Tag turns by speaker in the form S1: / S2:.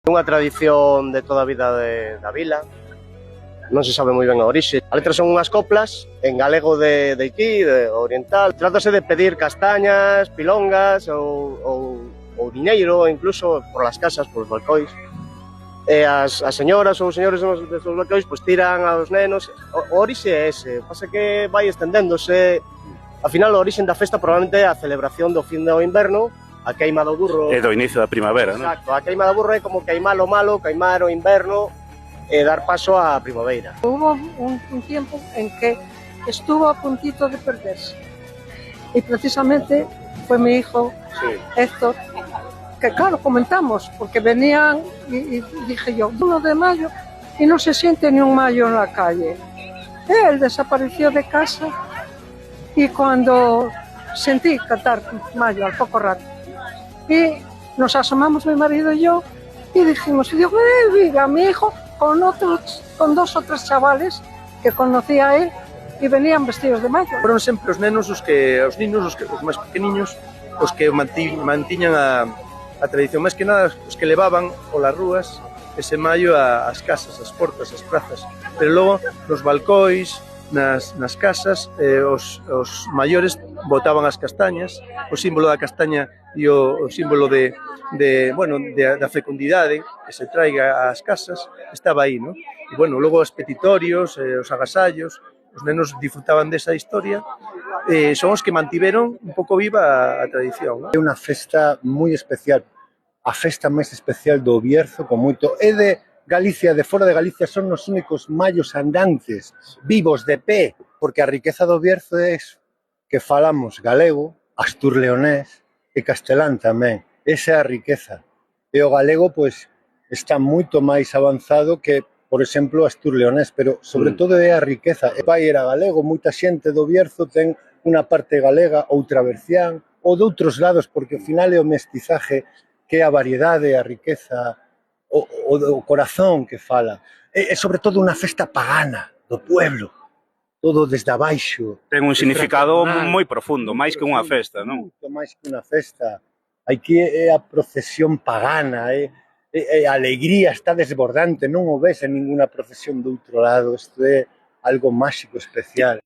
S1: Unha tradición de toda a vida da vila, non se sabe moi ben a orixe. A letra son unhas coplas en galego de aquí, de oriental. Trátase de pedir castañas, pilongas ou diñeiro, incluso por las casas, por os balcóis. E as señoras ou os señores dos balcóis pois tiran aos nenos. O orixe é ese, pasa que vai estendéndose. Ao final, o orixe da festa probablemente é a celebración do fin do inverno, a queima do burro.
S2: É do inicio da primavera, non?
S1: Exacto, a queima do burro é como queimar o malo, queimar o inverno e dar paso á primavera.
S3: Hubo un tiempo en que estuvo a puntito de perderse. Y precisamente fue mi hijo,
S1: Sí.
S3: Héctor, que claro, comentamos, porque venían y dije yo, 1 de mayo y no se siente ni un mayo en la calle. Él desapareció de casa y cuando sentí cantar mayo al poco rato, y nos asomamos mi marido y yo y dijimos, Dios mío, mira, mi hijo con 2 o 3 chavales que conocía él y venían vestidos de mayo.
S4: Foron sempre os nenos os máis pequeniños, os que mantiñan a tradición, máis que nada os que levaban polas rúas ese maio ás casas, ás portas, ás prazas. Pero logo nos balcóis, nas casas, os maiores botaban as castañas, o símbolo da castaña e o símbolo da fecundidade que se traiga ás casas estaba aí, non? E bueno, logo os petitorios, os agasallos, os nenos disfrutaban desa historia, son os que mantiveron un pouco viva a tradición, non?
S5: É unha festa moi especial, a festa máis especial do Bierzo, con moito. É de Galicia, de fora de Galicia, son os únicos mallos andantes, vivos, de pé, porque a riqueza do Bierzo é que falamos galego, astur-leonés e castelán tamén. Esa é a riqueza. E o galego, pois, está moito máis avanzado que, por exemplo, o astur-leonés, pero, sobre todo, é a riqueza. O pai era galego, moita xente do Bierzo ten unha parte galega, outra bercián, ou de outros lados, porque, ao final, é o mestizaje, que é a variedade, a riqueza, o corazón que fala. É sobre todo unha festa pagana do pueblo, todo desde abaixo.
S2: Ten un significado moi profundo, máis que unha festa, non?
S5: Moito máis que unha festa. Aquí é a procesión pagana, a alegría está desbordante, non o ves en ninguna procesión do outro lado, isto é algo máxico, especial.